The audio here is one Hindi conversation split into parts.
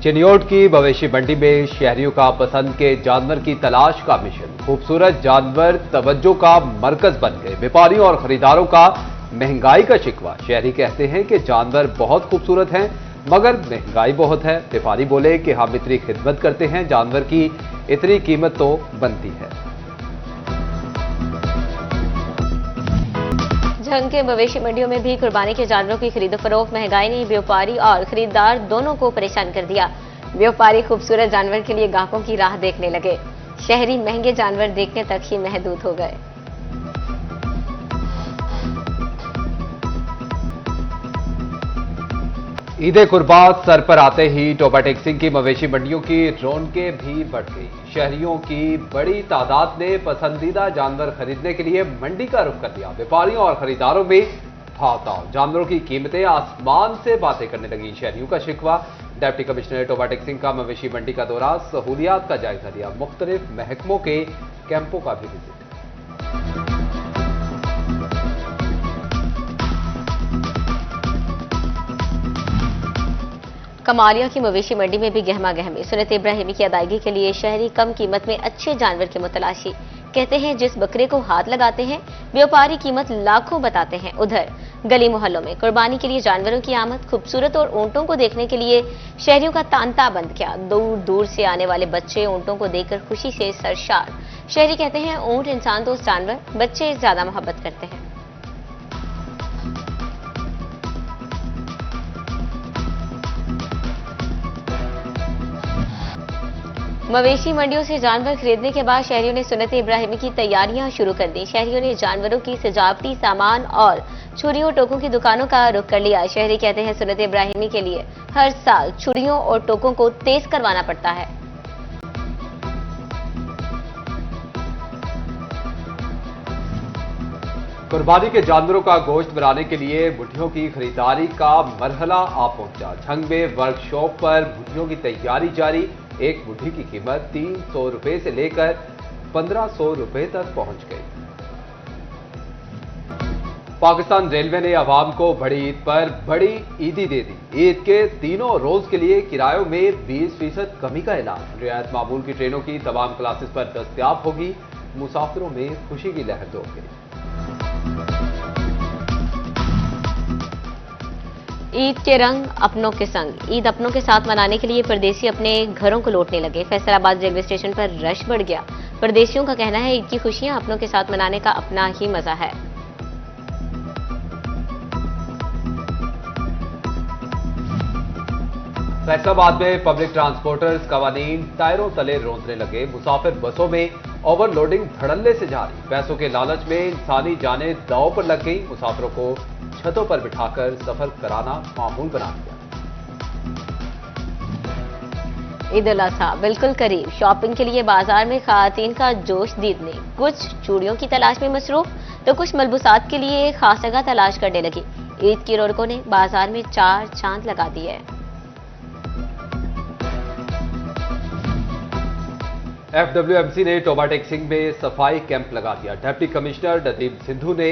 चिन्योट की मवेशी मंडी में शहरियों का पसंद के जानवर की तलाश का मिशन। खूबसूरत जानवर तवज्जो का मरकज बन गए। व्यापारियों और खरीदारों का महंगाई का शिकवा। शहरी कहते हैं कि जानवर बहुत खूबसूरत हैं मगर महंगाई बहुत है। व्यापारी बोले कि हम इतनी खिदमत करते हैं, जानवर की इतनी कीमत तो बनती है। झंग के मवेशी मंडियों में भी कुर्बानी के जानवरों की खरीदो फरोख्त महंगाई ने व्यापारी और खरीदार दोनों को परेशान कर दिया। व्यापारी खूबसूरत जानवर के लिए ग्राहकों की राह देखने लगे। शहरी महंगे जानवर देखने तक ही महदूद हो गए। ईद कुर्बात सर पर आते ही टोबा टेक-सिंह की मवेशी मंडियों की रौनकें भी बढ़ गई। शहरियों की बड़ी तादाद ने पसंदीदा जानवर खरीदने के लिए मंडी का रुख कर दिया। व्यापारियों और खरीदारों में भाव-ताव। जानवरों की कीमतें आसमान से बातें करने लगी। शहरियों का शिकवा। डिप्टी कमिश्नर टोबा टेक-सिंह का मवेशी मंडी का दौरा, सहूलियात का जायजा लिया। मुख्तलिफ महकमों के कैंपों का भी विजिट। कमालिया की मवेशी मंडी में भी गहमा गहमी। सुन्नत इब्राहिमी की अदायगी के लिए शहरी कम कीमत में अच्छे जानवर की मुतलाशी। कहते हैं जिस बकरे को हाथ लगाते हैं व्यापारी कीमत लाखों बताते हैं। उधर गली मोहल्लों में कुर्बानी के लिए जानवरों की आमद। खूबसूरत और ऊंटों को देखने के लिए शहरियों का तांता बंद किया। दूर दूर से आने वाले बच्चे ऊंटों को देखकर खुशी से सरशार। शहरी कहते हैं ऊंट इंसान दोस्त जानवर, बच्चे ज्यादा मोहब्बत करते हैं। मवेशी मंडियों से जानवर खरीदने के बाद शहरियों ने सुन्नत इब्राहिमी की तैयारियां शुरू कर दी। शहरियों ने जानवरों की सजावटी सामान और छुरियों टोकों की दुकानों का रुख कर लिया। शहरी कहते हैं सुन्नत इब्राहिमी के लिए हर साल छुरियों और टोकों को तेज करवाना पड़ता है। कुर्बानी के जानवरों का गोश्त बनाने के लिए मुठियों की खरीदारी का मरहला आ पहुंचा। झंग में वर्कशॉप पर मुठियों की तैयारी जारी। एक मुट्ठी की कीमत 300 रुपए से लेकर 1500 रुपए तक पहुंच गई। पाकिस्तान रेलवे ने अवाम को बड़ी ईद पर बड़ी ईदी दे दी। ईद के तीनों रोज के लिए किरायों में 20% कमी का ऐलान। रियायत मामूल की ट्रेनों की तमाम क्लासेस पर दस्तयाब होगी। मुसाफिरों में खुशी की लहर दौड़ गई। ईद के रंग अपनों के संग। ईद अपनों के साथ मनाने के लिए परदेसी अपने घरों को लौटने लगे। फैसलाबाद रेलवे स्टेशन पर रश बढ़ गया। परदेसियों का कहना है ईद की खुशियां अपनों के साथ मनाने का अपना ही मजा है। फैसलाबाद में पब्लिक ट्रांसपोर्टर्स कवानीन टायरों तले रोंदने लगे। मुसाफिर बसों में ओवरलोडिंग धड़ल्ले से जारी। पैसों के लालच में इंसानी जानें दांव पर लग गई। मुसाफिरों को छतों पर बिठाकर सफर कराना मामूल बना दिया। ईद उल अजहा बिल्कुल करीब। शॉपिंग के लिए बाजार में खातीन का जोश दीदने। कुछ चूड़ियों की तलाश में मसरूफ तो कुछ मलबूसात के लिए खास जगह तलाश करने लगी। ईद की रौनकों ने बाजार में चार चांद लगा दिए। FWMC ने टोबा टेक-सिंह में सफाई कैंप लगा दिया। डिप्टी कमिश्नर नदीम सिंधु ने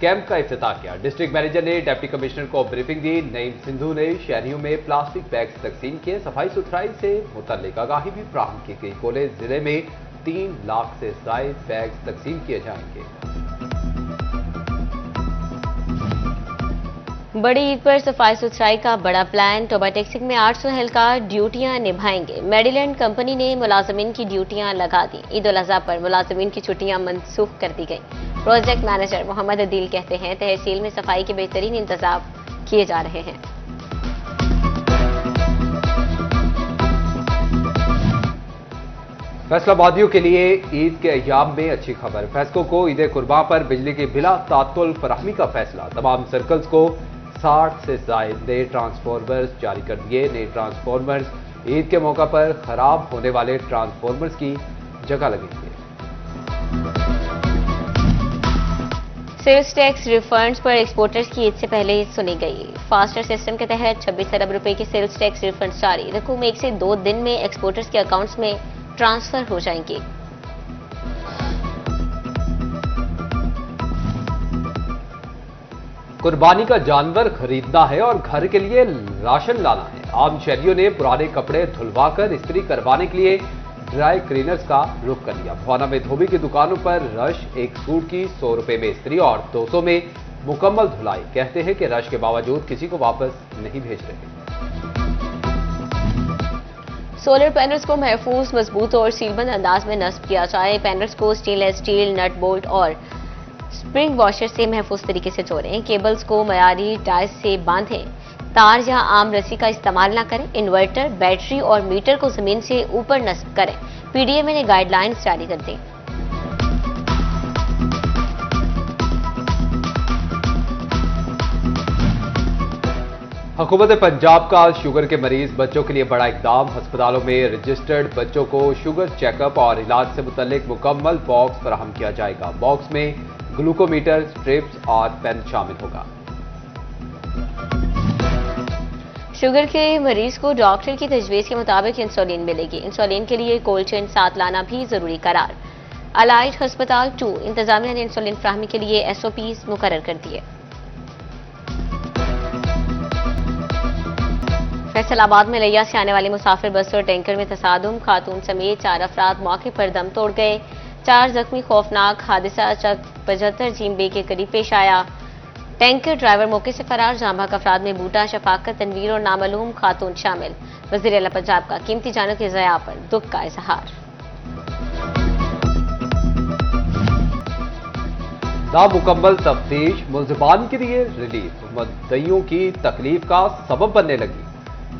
कैंप का इफ्तिताह किया। डिस्ट्रिक्ट मैनेजर ने डिप्टी कमिश्नर को ब्रीफिंग दी। नईम सिंधु ने शहरियों में प्लास्टिक बैग्स तकसीम किए। सफाई सुथराई से मुतल्लिक आगाही भी फ्राहम की गई। कोले जिले में 3 लाख से ज्यादा बैग्स तकसीम किए जाएंगे। बड़ी ईद पर सफाई सुथराई का बड़ा प्लान। टोबा टेक-सिंह में 800 एहलकार ड्यूटियां निभाएंगे। मेडीलैंड कंपनी ने मुलाजमीन की ड्यूटियां लगा दी। ईद उल अजहा पर मुलाजमीन की छुट्टियां मनसूख कर दी गई। प्रोजेक्ट मैनेजर मोहम्मद अदील कहते हैं तहसील में सफाई के बेहतरीन इंतजाम किए जा रहे हैं। फैसलाबादियों के लिए ईद के अय्याम में अच्छी खबर। फैसकों को ईद कुर्बान पर बिजली की बिला तात्तुल फराहमी का फैसला। तमाम सर्कल्स को 60 से ज्यादा नए ट्रांसफॉर्मर्स जारी कर दिए। नए ट्रांसफॉर्मर्स ईद के मौका पर खराब होने वाले ट्रांसफॉर्मर्स की जगह लगेंगे। सेल्स टैक्स रिफंड्स पर एक्सपोर्टर्स की ईद से पहले ही सुनी गई। फास्टर सिस्टम के तहत 26 अरब रुपए की सेल्स टैक्स रिफंड जारी। रकूम 1 से 2 दिन में एक्सपोर्टर्स के अकाउंट्स में ट्रांसफर हो जाएंगी। कुर्बानी का जानवर खरीदना है और घर के लिए राशन लाना है। आम शहरियों ने पुराने कपड़े धुलवाकर इस्त्री करवाने के लिए ड्राई क्लीनर्स का रुख कर लिया। भवाना में धोबी की दुकानों पर रश, एक सूट की 100 रुपए में इस्त्री और 200 में मुकम्मल धुलाई। कहते हैं कि रश के बावजूद किसी को वापस नहीं भेज रहे। सोलर पैनल्स को महफूज, मजबूत और सीलबंद अंदाज में नस्ब किया जाए। पैनल्स को स्टेनलेस स्टील, नट बोल्ट और स्प्रिंग वॉशर से महफूज तरीके से जोड़ें। केबल्स को मयारी टाइस से बांधें। तार या आम रस्सी का इस्तेमाल न करें। इन्वर्टर, बैटरी और मीटर को जमीन से ऊपर नस्ब करें। पीडीएमए ने गाइडलाइंस जारी कर दी। हुकूमत पंजाब का शुगर के मरीज बच्चों के लिए बड़ा इकदाम। अस्पतालों में रजिस्टर्ड बच्चों को शुगर चेकअप और इलाज से मुतल्लिक मुकम्मल बॉक्स फराहम किया जाएगा। बॉक्स में ग्लूकोमीटर, स्ट्रिप्स और पेन शामिल होगा। शुगर के मरीज को डॉक्टर की तजवीज़ के मुताबिक इंसुलिन मिलेगी। इंसुलिन के लिए कोल्ड चेन साथ लाना भी जरूरी करार। अलाइड अस्पताल 2 इंतजामिया ने इंसुलिन फराहमी के लिए SOPs मुकर्रर कर दिए। फैसलाबाद में लिया से आने वाली मुसाफिर बस और टैंकर में तसादुम, खातून समेत 4 अफराद मौके पर दम तोड़ गए। 4 जख्मी। खौफनाक हादसा चक 75 जीम बे के करीब पेश आया। टैंकर ड्राइवर मौके से फरार। जांबाक अफराद में बूटा, शफाकत, तनवीर और नामालूम खातून शामिल। वज़ीर आला पंजाब का कीमती जानों के ज़या पर दुख का इजहार। नामुकम्मल तफ्तीश मुलजिमान के लिए रिलीफ, मुद्दईयों की तकलीफ का सबब बनने लगी।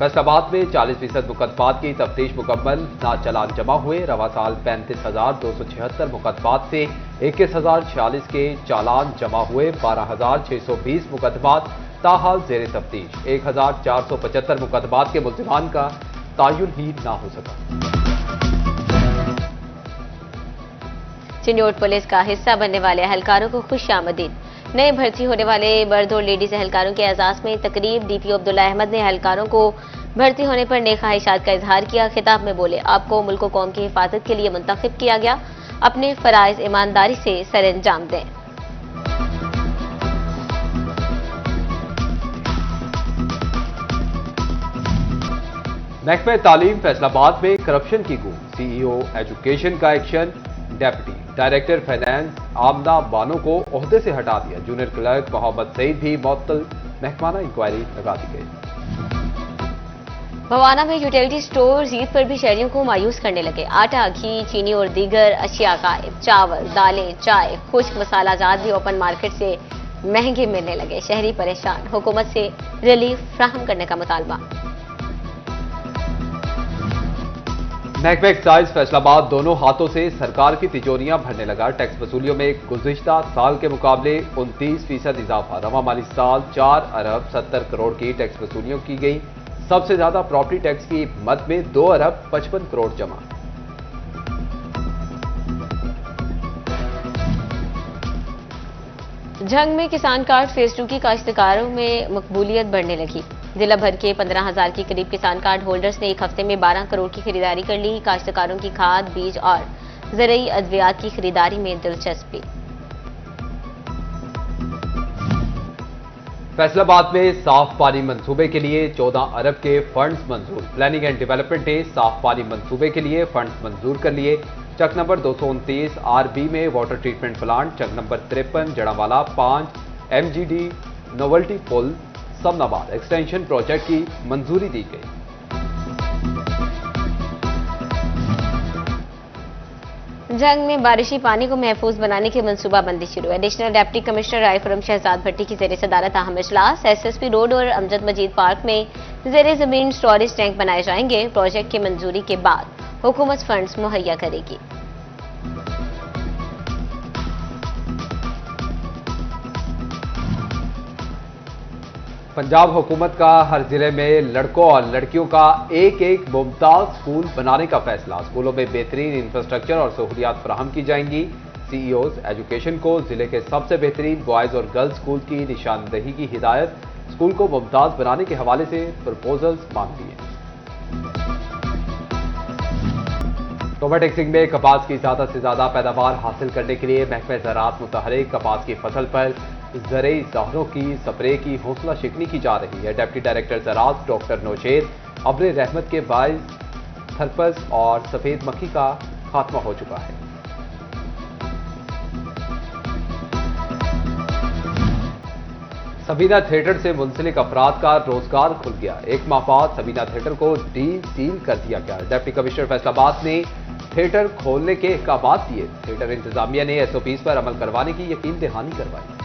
फैसलाबाद में 40% मुकदमात की तफ्तीश मुकम्मल, ना चलान जमा हुए। रवा साल 35,276 मुकदमात से 21,046 के चालान जमा हुए। 12,620 मुकदमात ताहाल जेर तफ्तीश। 1,475 मुकदमात के मुल्जिमान का तायुन ही ना हो सका। चिन्योट पुलिस का हिस्सा बनने वाले एहलकारों को खुशामदीद। नए भर्ती होने वाले मर्द और लेडीज एहलकारों के एजाज में तकरीब। DPO अब्दुल्ला अहमद ने एहलकारों को भर्ती होने पर नेक ख्वाहिशात का इजहार किया। खिताब में बोले, आपको मुल्क और कौम की हिफाजत के लिए मुंतखब किया गया। अपने फराइज ईमानदारी से सरअंजाम दें। महकमे तालीम फैसलाबाद में करप्शन की गूंज। CEO एजुकेशन का एक्शन। डेप्यूटी डायरेक्टर फाइनेंस आमना बानो को ओहदे से हटा दिया। जूनियर क्लर्क मोहम्मद सईद भी मुअत्तल। महकमाना इंक्वायरी लगा दी गई। भवाना में यूटिलिटी स्टोर ईद पर भी शहरियों को मायूस करने लगे। आटा, घी, चीनी और दीगर अशिया गायब। चावल, दालें, चाय, खुश्क मसाला जात भी ओपन मार्केट से महंगे मिलने लगे। शहरी परेशान। हुकूमत से रिलीफ फराहम करने का मुतालबा। महकमा एक्साइज फैसलाबाद दोनों हाथों से सरकार की तिजोरियां भरने लगा। टैक्स वसूलियों में गुज़िश्ता साल के मुकाबले 29% इजाफा। रवा माली साल 4 अरब 70 करोड़ की टैक्स वसूलियों की गई। सबसे ज्यादा प्रॉपर्टी टैक्स की मद में 2 अरब 55 करोड़ जमा। जंग में किसान कार्ड फेज 2 की काश्तकारों में मकबूलियत बढ़ने लगी। जिला भर के 15,000 के करीब किसान कार्ड होल्डर्स ने एक हफ्ते में 12 करोड़ की खरीदारी कर ली। काश्तकारों की खाद, बीज और ज़रूरी अद्वियात की खरीदारी में दिलचस्पी। फैसलाबाद में साफ पानी मंसूबे के लिए 14 अरब के फंड्स मंजूर। प्लानिंग एंड डेवलपमेंट ने साफ पानी मंसूबे के लिए फंड्स मंजूर कर लिए। चक नंबर 229 RB में वाटर ट्रीटमेंट प्लांट, चक नंबर 53 जड़ावाला 5 MGD नोवल्टी पुल समनाबाद एक्सटेंशन प्रोजेक्ट की मंजूरी दी गई। जंग में बारिशी पानी को महफूज बनाने की मनसूबाबंदी शुरू। एडिशनल डिप्टी कमिश्नर रायफुरम शहजाद भट्टी की जेर सदारत अहम इजलास। SSP रोड और अमजद मजीद पार्क में जेर जमीन स्टोरेज टैंक बनाए जाएंगे। प्रोजेक्ट की मंजूरी के बाद हुकूमत फंड्स मुहैया करेगी। पंजाब हुकूमत का हर जिले में लड़कों और लड़कियों का एक मुमताज स्कूल बनाने का फैसला। स्कूलों में बेहतरीन इंफ्रास्ट्रक्चर और सहूलियात फराहम की जाएंगी। CEOs एजुकेशन को जिले के सबसे बेहतरीन बॉयज और गर्ल्स स्कूल की निशानदही की हिदायत। स्कूल को मुमताज बनाने के हवाले से प्रपोजल्स मांग दिए। टोबा टेक्सिंग में कपास की ज्यादा से ज्यादा पैदावार हासिल करने के लिए महकमे ज़राअत मुतहरिक कपास की फसल पर जरिए जहरों की स्प्रे की हौसला शिकनी की जा रही है। डिप्टी डायरेक्टर ज़राअत डॉक्टर नौशेद अब्र रहमत के बायस थरपस और सफेद मक्खी का खात्मा हो चुका है। सबीना थिएटर से मुंसलिक अफराद का रोजगार खुल गया। एक माह बाद सबीना थिएटर को डील सील कर दिया गया। डिप्टी कमिश्नर फैसलाबाद ने थिएटर खोलने के अहकाम दिए। थिएटर इंतजामिया ने SOPs पर अमल करवाने की यकीन दहानी करवाई।